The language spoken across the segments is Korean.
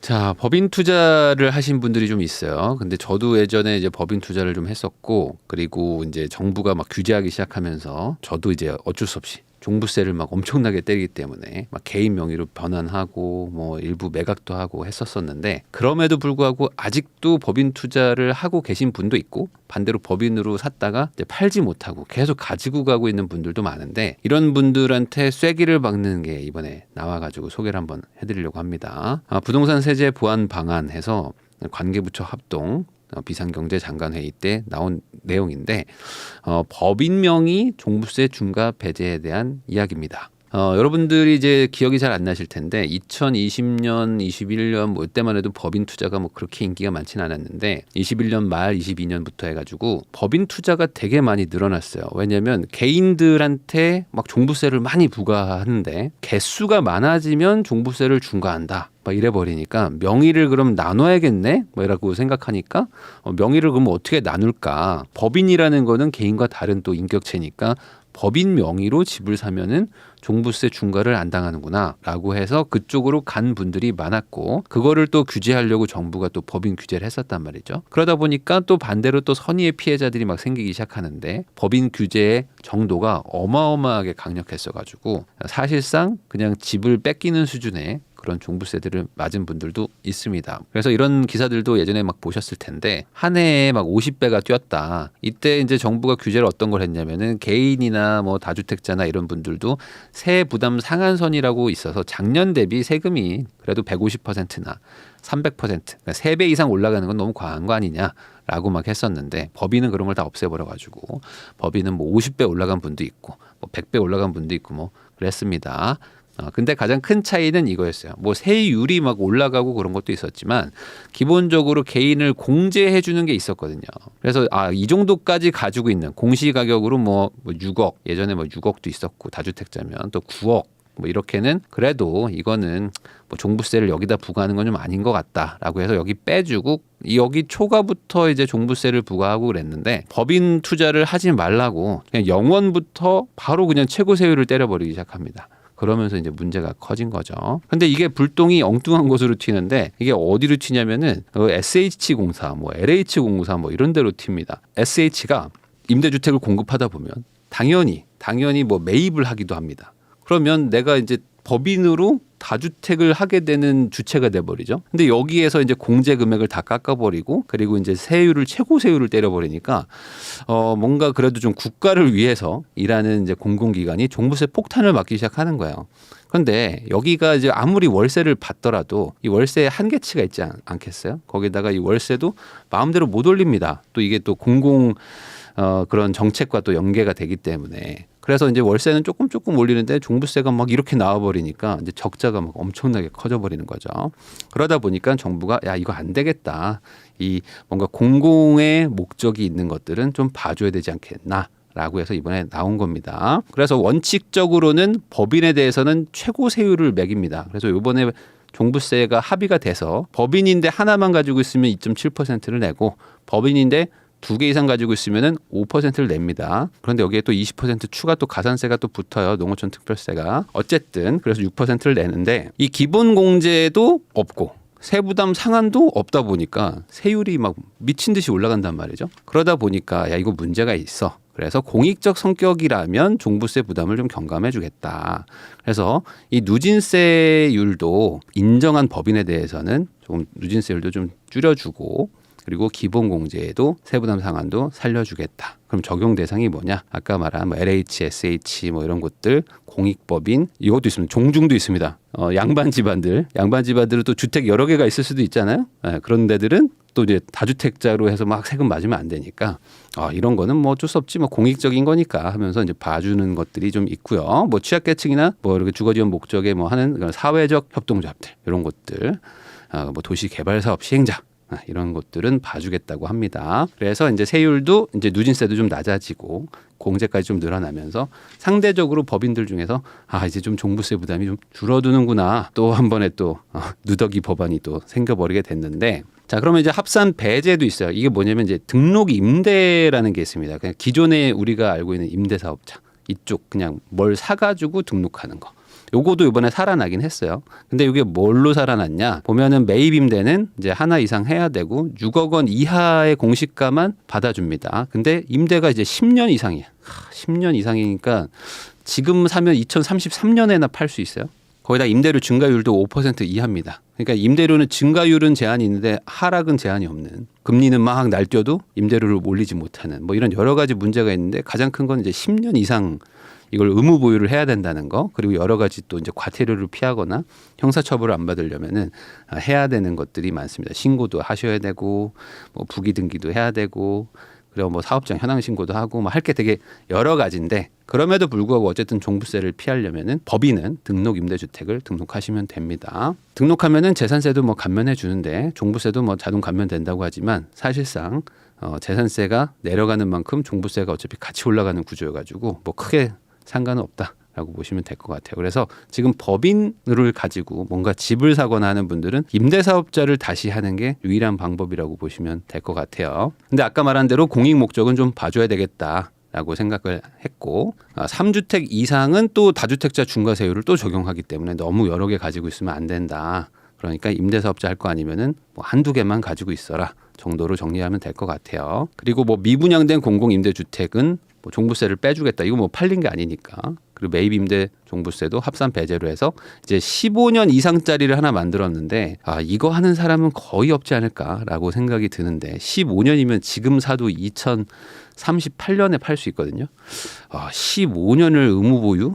자, 법인 투자를 하신 분들이 좀 있어요. 근데 저도 예전에 이제 법인 투자를 좀 했었고, 그리고 이제 정부가 막 규제하기 시작하면서 저도 이제 어쩔 수 없이 종부세를 막 엄청나게 때리기 때문에 막 개인 명의로 변환하고 뭐 일부 매각도 하고 했었었는데, 그럼에도 불구하고 아직도 법인 투자를 하고 계신 분도 있고, 반대로 법인으로 샀다가 이제 팔지 못하고 계속 가지고 가고 있는 분들도 많은데, 이런 분들한테 쐐기를 박는 게 이번에 나와가지고 소개를 한번 해드리려고 합니다. 부동산 세제 보완 방안 해서 관계부처 합동 비상경제장관회의 때 나온 내용인데, 법인명의 종부세 중과 배제에 대한 이야기입니다. 여러분들이 이제 기억이 잘 안 나실 텐데 2020년, 21년 뭐 이때만 해도 법인 투자가 뭐 그렇게 인기가 많지는 않았는데 21년 말 22년부터 해가지고 법인 투자가 되게 많이 늘어났어요. 왜냐하면 개인들한테 막 종부세를 많이 부과하는데 개수가 많아지면 종부세를 중과한다. 막 이래 버리니까 명의를 그럼 나눠야겠네? 뭐 이라고 생각하니까 명의를 그럼 어떻게 나눌까? 법인이라는 거는 개인과 다른 또 인격체니까 법인 명의로 집을 사면은 종부세 중과를 안 당하는구나 라고 해서 그쪽으로 간 분들이 많았고, 그거를 또 규제하려고 정부가 또 법인 규제를 했었단 말이죠. 그러다 보니까 또 반대로 또 선의의 피해자들이 막 생기기 시작하는데, 법인 규제의 정도가 어마어마하게 강력했어가지고 사실상 그냥 집을 뺏기는 수준의 그런 종부세들을 맞은 분들도 있습니다. 그래서 이런 기사들도 예전에 막 보셨을 텐데, 한 해에 막 50배가 뛰었다. 이때 이제 정부가 규제를 어떤 걸 했냐면은 개인이나 뭐 다주택자나 이런 분들도 세액 부담 상한선이라고 있어서 작년 대비 세금이 그래도 150%나 300%, 그러니까 3배 이상 올라가는 건 너무 과한 거 아니냐라고 막 했었는데, 법인은 그런 걸 다 없애버려가지고 법인은 뭐 50배 올라간 분도 있고 뭐 100배 올라간 분도 있고 뭐 그랬습니다. 근데 가장 큰 차이는 이거였어요. 뭐 세율이 막 올라가고 그런 것도 있었지만 기본적으로 개인을 공제해 주는 게 있었거든요. 그래서 이 정도까지 가지고 있는 공시가격으로 뭐 6억, 예전에 뭐 6억도 있었고 다주택자면 또 9억 뭐 이렇게는 그래도 이거는 뭐 종부세를 여기다 부과하는 건 좀 아닌 것 같다라고 해서 여기 빼주고 여기 초과부터 이제 종부세를 부과하고 그랬는데, 법인 투자를 하지 말라고 그냥 0원부터 바로 그냥 최고 세율을 때려버리기 시작합니다. 그러면서 이제 문제가 커진 거죠. 근데 이게 불똥이 엉뚱한 곳으로 튀는데, 이게 어디로 튀냐면은 SH공사, 뭐 LH공사 뭐 이런 데로 튑니다. SH가 임대주택을 공급하다 보면 당연히 뭐 매입을 하기도 합니다. 그러면 내가 이제 법인으로 다주택을 하게 되는 주체가 돼버리죠. 근데 여기에서 이제 공제 금액을 다 깎아버리고, 그리고 이제 세율을 최고 세율을 때려버리니까 뭔가 그래도 좀 국가를 위해서 일하는 이제 공공기관이 종부세 폭탄을 맞기 시작하는 거예요. 그런데 여기가 이제 아무리 월세를 받더라도 이 월세에 한계치가 있지 않겠어요? 거기다가 이 월세도 마음대로 못 올립니다. 또 이게 또 그런 정책과 또 연계가 되기 때문에. 그래서 이제 월세는 조금 올리는데 종부세가 막 이렇게 나와버리니까 이제 적자가 막 엄청나게 커져버리는 거죠. 그러다 보니까 정부가 야, 이거 안 되겠다. 이 뭔가 공공의 목적이 있는 것들은 좀 봐줘야 되지 않겠나. 라고 해서 이번에 나온 겁니다. 그래서 원칙적으로는 법인에 대해서는 최고 세율을 매깁니다. 그래서 이번에 종부세가 합의가 돼서 법인인데 하나만 가지고 있으면 2.7%를 내고, 법인인데 2개 이상 가지고 있으면은 5%를 냅니다. 그런데 여기에 또 20% 추가 또 가산세가 또 붙어요. 농어촌 특별세가. 어쨌든 그래서 6%를 내는데, 이 기본 공제도 없고 세부담 상한도 없다 보니까 세율이 막 미친 듯이 올라간단 말이죠. 그러다 보니까 야, 이거 문제가 있어. 그래서 공익적 성격이라면 종부세 부담을 좀 경감해 주겠다. 그래서 이 누진세율도 인정한 법인에 대해서는 조금 누진세율도 좀 줄여주고, 그리고 기본공제에도 세부담 상한도 살려주겠다. 그럼 적용 대상이 뭐냐? 아까 말한 뭐 LH, SH 뭐 이런 곳들, 공익법인 이것도 있습니다. 종중도 있습니다. 양반 집안들은 또 주택 여러 개가 있을 수도 있잖아요. 그런 데들은 또 이제 다주택자로 해서 막 세금 맞으면 안 되니까 이런 거는 뭐 어쩔 수 없지, 뭐 공익적인 거니까 하면서 이제 봐주는 것들이 좀 있고요. 뭐 취약계층이나 뭐 이렇게 주거지원 목적에 뭐 하는 사회적 협동조합들 이런 것들, 뭐 도시개발사업 시행자. 이런 것들은 봐주겠다고 합니다. 그래서 이제 세율도 이제 누진세도 좀 낮아지고 공제까지 좀 늘어나면서 상대적으로 법인들 중에서 이제 좀 종부세 부담이 좀 줄어드는구나. 또 한 번에 또 누더기 법안이 또 생겨버리게 됐는데, 자, 그러면 이제 합산 배제도 있어요. 이게 뭐냐면 이제 등록 임대라는 게 있습니다. 그냥 기존에 우리가 알고 있는 임대사업자 이쪽 그냥 뭘 사가지고 등록하는 거. 요거도 이번에 살아나긴 했어요. 근데 이게 뭘로 살아났냐? 보면은 매입 임대는 이제 하나 이상 해야 되고 6억 원 이하의 공시가만 받아줍니다. 근데 임대가 이제 10년 이상이야. 10년 이상이니까 지금 사면 2033년에나 팔 수 있어요. 거기다 임대료 증가율도 5% 이하입니다. 그러니까 임대료는 증가율은 제한이 있는데 하락은 제한이 없는. 금리는 막 날뛰어도 임대료를 올리지 못하는 뭐 이런 여러 가지 문제가 있는데 가장 큰 건 이제 10년 이상 이걸 의무 보유를 해야 된다는 거. 그리고 여러 가지 또 이제 과태료를 피하거나 형사처벌을 안 받으려면은 해야 되는 것들이 많습니다. 신고도 하셔야 되고 뭐 부기 등기도 해야 되고 그리고 뭐 사업장 현황 신고도 하고 뭐 할 게 되게 여러 가지인데 그럼에도 불구하고 어쨌든 종부세를 피하려면은 법인은 등록 임대주택을 등록하시면 됩니다. 등록하면은 재산세도 뭐 감면해 주는데 종부세도 뭐 자동 감면된다고 하지만 사실상 재산세가 내려가는 만큼 종부세가 어차피 같이 올라가는 구조여가지고 뭐 크게 상관은 없다라고 보시면 될 것 같아요. 그래서 지금 법인을 가지고 뭔가 집을 사거나 하는 분들은 임대사업자를 다시 하는 게 유일한 방법이라고 보시면 될 것 같아요. 근데 아까 말한 대로 공익 목적은 좀 봐줘야 되겠다라고 생각을 했고 3주택 이상은 또 다주택자 중과세율을 또 적용하기 때문에 너무 여러 개 가지고 있으면 안 된다. 그러니까 임대사업자 할 거 아니면은 뭐 한두 개만 가지고 있어라 정도로 정리하면 될 것 같아요. 그리고 뭐 미분양된 공공임대주택은 뭐 종부세를 빼주겠다. 이거 뭐 팔린 게 아니니까. 그리고 매입임대 종부세도 합산 배제로 해서 이제 15년 이상짜리를 하나 만들었는데 이거 하는 사람은 거의 없지 않을까라고 생각이 드는데 15년이면 지금 사도 2038년에 팔 수 있거든요. 15년을 의무 보유?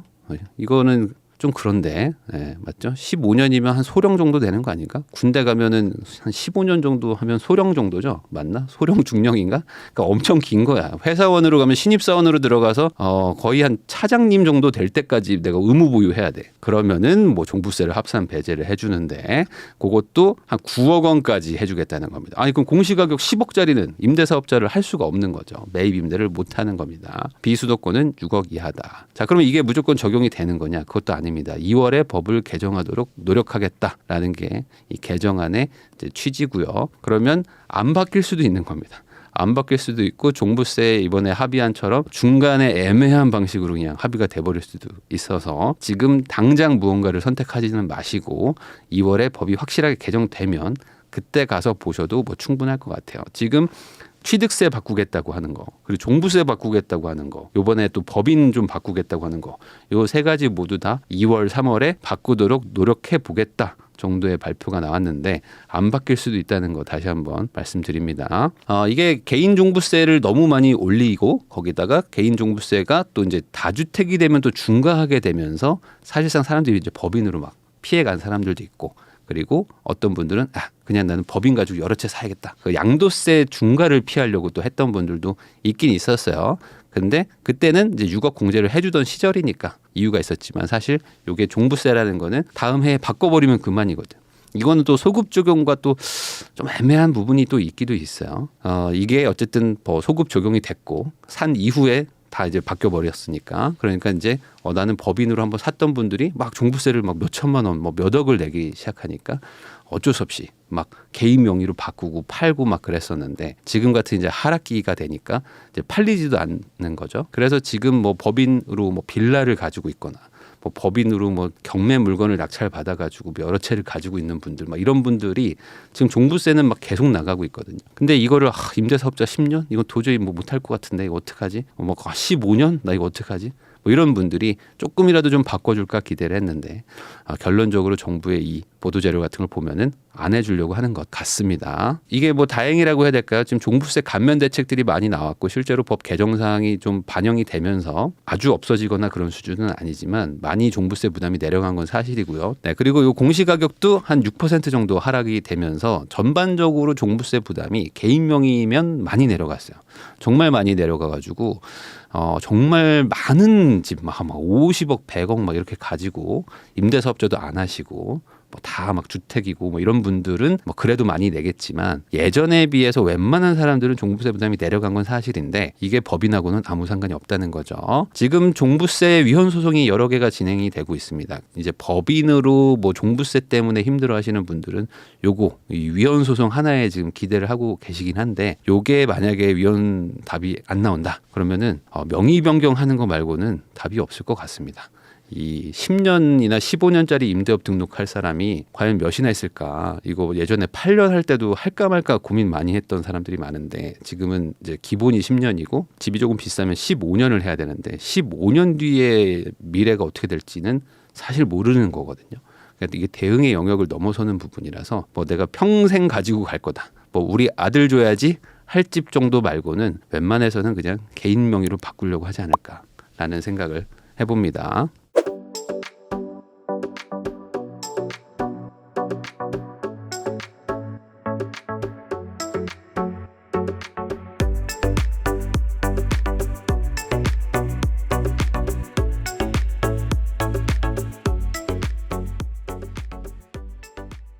이거는 좀 그런데 맞죠? 15년이면 한 소령 정도 되는 거 아닌가? 군대 가면은 한 15년 정도 하면 소령 정도죠? 맞나? 소령 중령인가? 그러니까 엄청 긴 거야. 회사원으로 가면 신입사원으로 들어가서 거의 한 차장님 정도 될 때까지 내가 의무 보유해야 돼. 그러면은 뭐 종부세를 합산 배제를 해주는데 그것도 한 9억 원까지 해주겠다는 겁니다. 아니 그럼 공시가격 10억짜리는 임대사업자를 할 수가 없는 거죠. 매입 임대를 못 하는 겁니다. 비수도권은 6억 이하다. 자 그러면 이게 무조건 적용이 되는 거냐? 그것도 아닙니다. 2월에 법을 개정하도록 노력하겠다라는 게 이 개정안의 이제 취지고요. 그러면 안 바뀔 수도 있는 겁니다. 안 바뀔 수도 있고 종부세 이번에 합의안처럼 중간에 애매한 방식으로 그냥 합의가 돼버릴 수도 있어서 지금 당장 무언가를 선택하지는 마시고 2월에 법이 확실하게 개정되면 그때 가서 보셔도 뭐 충분할 것 같아요. 지금 취득세 바꾸겠다고 하는 거, 그리고 종부세 바꾸겠다고 하는 거, 요번에 또 법인 좀 바꾸겠다고 하는 거, 요 세 가지 모두 다 2월, 3월에 바꾸도록 노력해 보겠다 정도의 발표가 나왔는데 안 바뀔 수도 있다는 거 다시 한번 말씀드립니다. 이게 개인 종부세를 너무 많이 올리고 거기다가 개인 종부세가 또 이제 다주택이 되면 또 중과하게 되면서 사실상 사람들이 이제 법인으로 막 피해간 사람들도 있고 그리고 어떤 분들은 그냥 나는 법인 가지고 여러 채 사야겠다. 그 양도세 중과를 피하려고 또 했던 분들도 있긴 있었어요. 근데 그때는 이제 6억 공제를 해주던 시절이니까 이유가 있었지만 사실 이게 종부세라는 거는 다음 해에 바꿔버리면 그만이거든. 이거는 또 소급 적용과 또 좀 애매한 부분이 또 있기도 있어요. 이게 어쨌든 뭐 소급 적용이 됐고 산 이후에 다 이제 바뀌어 버렸으니까 그러니까 이제 나는 법인으로 한번 샀던 분들이 막 종부세를 막 몇 천만 원, 뭐 몇 억을 내기 시작하니까 어쩔 수 없이 막 개인 명의로 바꾸고 팔고 막 그랬었는데 지금 같은 이제 하락기가 되니까 이제 팔리지도 않는 거죠. 그래서 지금 뭐 법인으로 뭐 빌라를 가지고 있거나 뭐 법인으로 뭐 경매 물건을 낙찰 받아가지고 여러 채를 가지고 있는 분들 막 이런 분들이 지금 종부세는 막 계속 나가고 있거든요. 근데 이거를 임대사업자 10년 이거 도저히 뭐 못할 것 같은데 이거 어떡하지? 뭐 15년 나 이거 어떡하지? 뭐 이런 분들이 조금이라도 좀 바꿔줄까 기대를 했는데 결론적으로 정부의 이 보도자료 같은 걸 보면은 안 해주려고 하는 것 같습니다. 이게 뭐 다행이라고 해야 될까요? 지금 종부세 감면 대책들이 많이 나왔고 실제로 법 개정 사항이 좀 반영이 되면서 아주 없어지거나 그런 수준은 아니지만 많이 종부세 부담이 내려간 건 사실이고요. 네, 그리고 이 공시가격도 한 6% 정도 하락이 되면서 전반적으로 종부세 부담이 개인 명의면 많이 내려갔어요. 정말 많이 내려가가지고 정말 많은 집 막 50억, 100억 막 이렇게 가지고 임대사업자도 안 하시고 뭐 다 막 주택이고 뭐 이런 분들은 뭐 그래도 많이 내겠지만 예전에 비해서 웬만한 사람들은 종부세 부담이 내려간 건 사실인데 이게 법인하고는 아무 상관이 없다는 거죠. 지금 종부세 위헌 소송이 여러 개가 진행이 되고 있습니다. 이제 법인으로 뭐 종부세 때문에 힘들어하시는 분들은 요거 이 위헌 소송 하나에 지금 기대를 하고 계시긴 한데 요게 만약에 위헌 답이 안 나온다 그러면은 명의 변경하는 거 말고는 답이 없을 것 같습니다. 이 10년이나 15년짜리 임대업 등록할 사람이 과연 몇이나 있을까? 이거 예전에 8년 할 때도 할까 말까 고민 많이 했던 사람들이 많은데 지금은 이제 기본이 10년이고 집이 조금 비싸면 15년을 해야 되는데 15년 뒤에 미래가 어떻게 될지는 사실 모르는 거거든요. 그러니까 이게 대응의 영역을 넘어서는 부분이라서 뭐 내가 평생 가지고 갈 거다. 뭐 우리 아들 줘야지 할 집 정도 말고는 웬만해서는 그냥 개인 명의로 바꾸려고 하지 않을까라는 생각을 해봅니다.